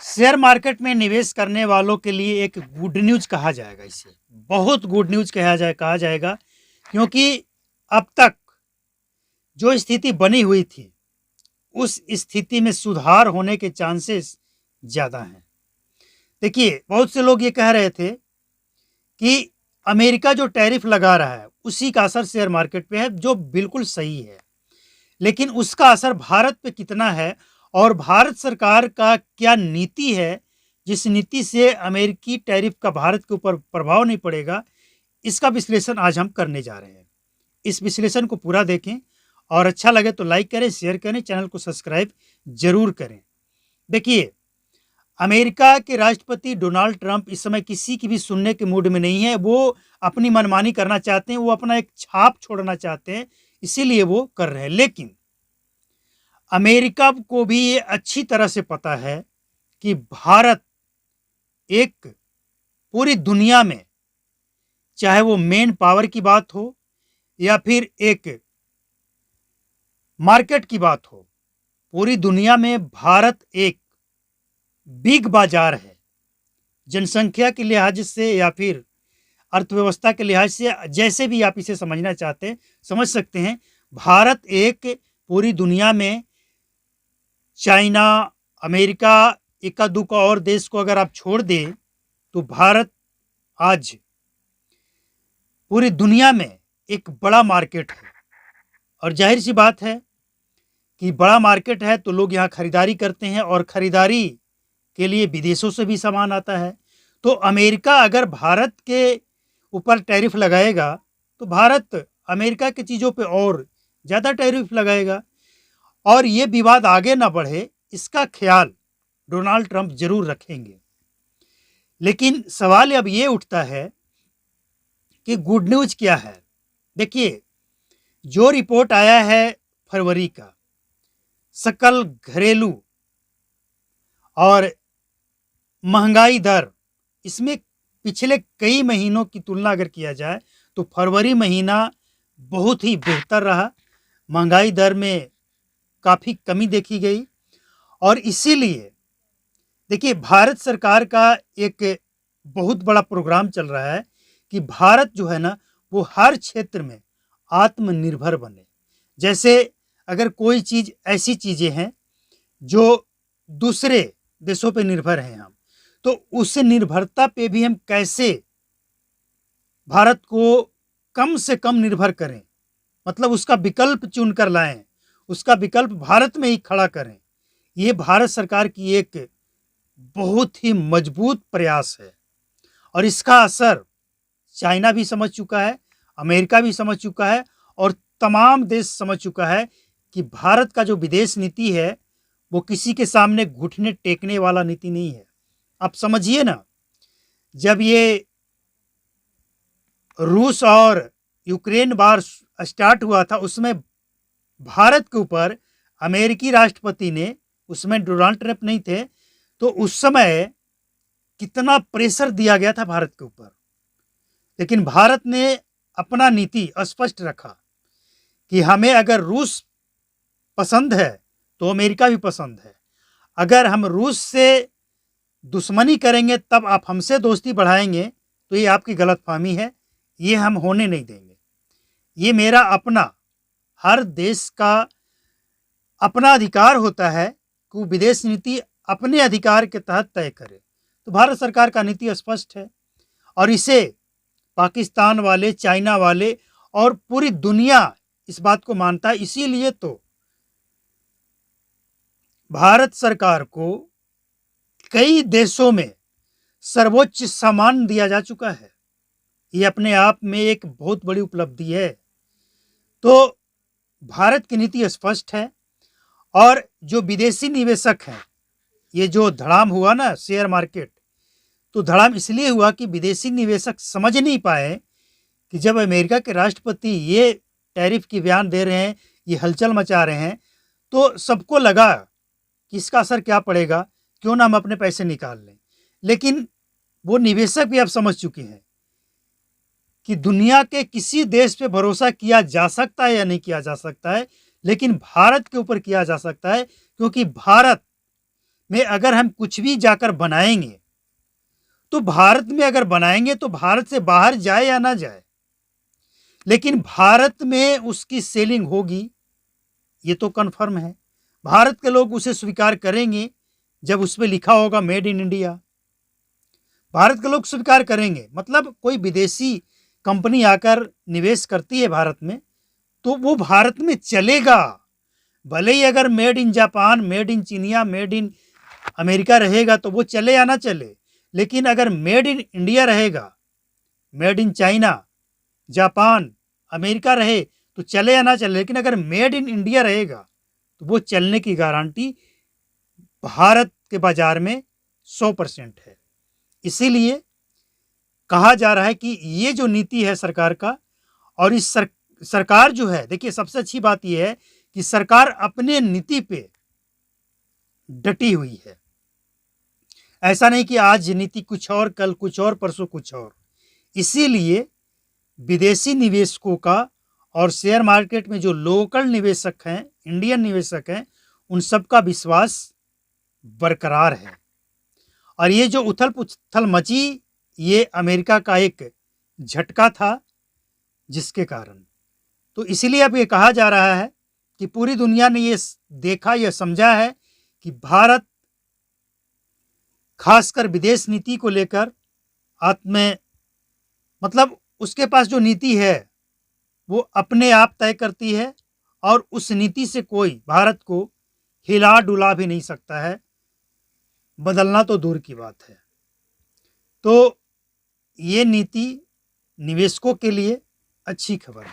Share market में निवेश करने वालों के लिए एक गुड न्यूज़ कहा जाएगा इसे। बहुत गुड न्यूज़ कहा जाएगा क्योंकि अब तक जो स्थिति बनी हुई थी, उस स्थिति में सुधार होने के चांसेस ज़्यादा हैं। देखिए, बहुत से लोग ये कह रहे थे कि अमेरिका जो टैरिफ लगा रहा है, उसी का असर शेयर मार्केट पे है, जो बिल्कुल सही है। लेकिन उसका असर भारत पे कितना है और भारत सरकार का क्या नीति है, जिस नीति से अमेरिकी टैरिफ का भारत के ऊपर प्रभाव नहीं पड़ेगा, इसका विश्लेषण आज हम करने जा रहे हैं। इस विश्लेषण को पूरा देखें और अच्छा लगे तो लाइक करें, शेयर करें, चैनल को सब्सक्राइब जरूर करें। देखिए, अमेरिका के राष्ट्रपति डोनाल्ड ट्रंप इस समय किसी की भी सुनने के मूड में नहीं है। वो अपनी मनमानी करना चाहते हैं, वो अपना एक छाप छोड़ना चाहते हैं, इसीलिए वो कर रहे हैं। लेकिन अमेरिका को भी ये अच्छी तरह से पता है कि भारत एक पूरी दुनिया में, चाहे वो मेन पावर की बात हो या फिर एक मार्केट की बात हो, पूरी दुनिया में भारत एक बिग बाजार है। जनसंख्या के लिहाज से या फिर अर्थव्यवस्था के लिहाज से, जैसे भी आप इसे समझना चाहते हैं समझ सकते हैं। भारत एक पूरी दुनिया में चाइना, अमेरिका, इक्का दुक्का और देश को अगर आप छोड़ दें तो भारत आज पूरी दुनिया में एक बड़ा मार्केट है। और जाहिर सी बात है कि बड़ा मार्केट है तो लोग यहाँ खरीदारी करते हैं और खरीदारी के लिए विदेशों से भी सामान आता है। तो अमेरिका अगर भारत के ऊपर टैरिफ लगाएगा तो भारत अमेरिका की चीज़ों पे और ज़्यादा टैरिफ लगाएगा और ये विवाद आगे ना बढ़े, इसका ख्याल डोनाल्ड ट्रंप जरूर रखेंगे। लेकिन सवाल अब ये उठता है कि गुड न्यूज़ क्या है। देखिए, जो रिपोर्ट आया है फरवरी का, सकल घरेलू और महंगाई दर, इसमें पिछले कई महीनों की तुलना अगर किया जाए तो फरवरी महीना बहुत ही बेहतर रहा। महंगाई दर में काफ़ी कमी देखी गई और इसीलिए देखिए, भारत सरकार का एक बहुत बड़ा प्रोग्राम चल रहा है कि भारत जो है ना, वो हर क्षेत्र में आत्मनिर्भर बने। जैसे अगर कोई चीज़, ऐसी चीज़ें हैं जो दूसरे देशों पे निर्भर हैं हम, तो उस निर्भरता पे भी हम कैसे भारत को कम से कम निर्भर करें, मतलब उसका विकल्प चुनकर लाएं, उसका विकल्प भारत में ही खड़ा करें। ये भारत सरकार की एक बहुत ही मजबूत प्रयास है और इसका असर चाइना भी समझ चुका है, अमेरिका भी समझ चुका है और तमाम देश समझ चुका है कि भारत का जो विदेश नीति है वो किसी के सामने घुटने टेकने वाला नीति नहीं है। आप समझिए ना, जब ये रूस और यूक्रेन वार स्टार्ट हुआ था, उसमें भारत के ऊपर अमेरिकी राष्ट्रपति ने, उसमें डोनाल्ड ट्रंप नहीं थे, तो उस समय कितना प्रेशर दिया गया था भारत के ऊपर। लेकिन भारत ने अपना नीति स्पष्ट रखा कि हमें अगर रूस पसंद है तो अमेरिका भी पसंद है। अगर हम रूस से दुश्मनी करेंगे तब आप हमसे दोस्ती बढ़ाएंगे तो ये आपकी गलतफहमी है, ये हम होने नहीं देंगे। ये मेरा अपना, हर देश का अपना अधिकार होता है कि वो विदेश नीति अपने अधिकार के तहत तय करे। तो भारत सरकार का नीति स्पष्ट है और इसे पाकिस्तान वाले, चाइना वाले और पूरी दुनिया इस बात को मानता है। इसीलिए तो भारत सरकार को कई देशों में सर्वोच्च सम्मान दिया जा चुका है। ये अपने आप में एक बहुत बड़ी उपलब्धि है। तो भारत की नीति स्पष्ट है और जो विदेशी निवेशक हैं, ये जो धड़ाम हुआ ना शेयर मार्केट, तो धड़ाम इसलिए हुआ कि विदेशी निवेशक समझ नहीं पाए कि जब अमेरिका के राष्ट्रपति ये टैरिफ की बयान दे रहे हैं, ये हलचल मचा रहे हैं, तो सबको लगा कि इसका असर क्या पड़ेगा, क्यों ना हम अपने पैसे निकाल लें। लेकिन वो निवेशक भी अब समझ चुके हैं कि दुनिया के किसी देश पे भरोसा किया जा सकता है या नहीं किया जा सकता है, लेकिन भारत के ऊपर किया जा सकता है, क्योंकि भारत में अगर हम कुछ भी जाकर बनाएंगे, तो भारत में अगर बनाएंगे तो भारत से बाहर जाए या ना जाए, लेकिन भारत में उसकी सेलिंग होगी, ये तो कन्फर्म है। भारत के लोग उसे स्वीकार करेंगे जब उस पर लिखा होगा मेड इन इंडिया। भारत के लोग स्वीकार करेंगे, मतलब कोई विदेशी कंपनी आकर निवेश करती है भारत में, तो वो भारत में चलेगा। भले ही अगर made in Japan, made in चीनिया, मेड इन अमेरिका रहेगा तो वो चले या ना चले, लेकिन अगर मेड इन इंडिया रहेगा, made in China, Japan, America रहे तो चले या ना चले, लेकिन अगर मेड इन इंडिया रहेगा तो वो चलने की गारंटी भारत के बाजार में 100% है। इसीलिए कहा जा रहा है कि ये जो नीति है सरकार का, और इस सरकार जो है, देखिए सबसे अच्छी बात यह है कि सरकार अपने नीति पे डटी हुई है। ऐसा नहीं कि आज नीति कुछ और, कल कुछ और, परसों कुछ और। इसीलिए विदेशी निवेशकों का और शेयर मार्केट में जो लोकल निवेशक हैं, इंडियन निवेशक हैं, उन सब का विश्वास बरकरार है। और ये जो उथल पुथल मची, ये अमेरिका का एक झटका था जिसके कारण, तो इसीलिए अब ये कहा जा रहा है कि पूरी दुनिया ने ये देखा, ये समझा है कि भारत खासकर विदेश नीति को लेकर मतलब उसके पास जो नीति है वो अपने आप तय करती है, और उस नीति से कोई भारत को हिला डुला भी नहीं सकता है, बदलना तो दूर की बात है। तो ये नीति निवेशकों के लिए अच्छी खबर है।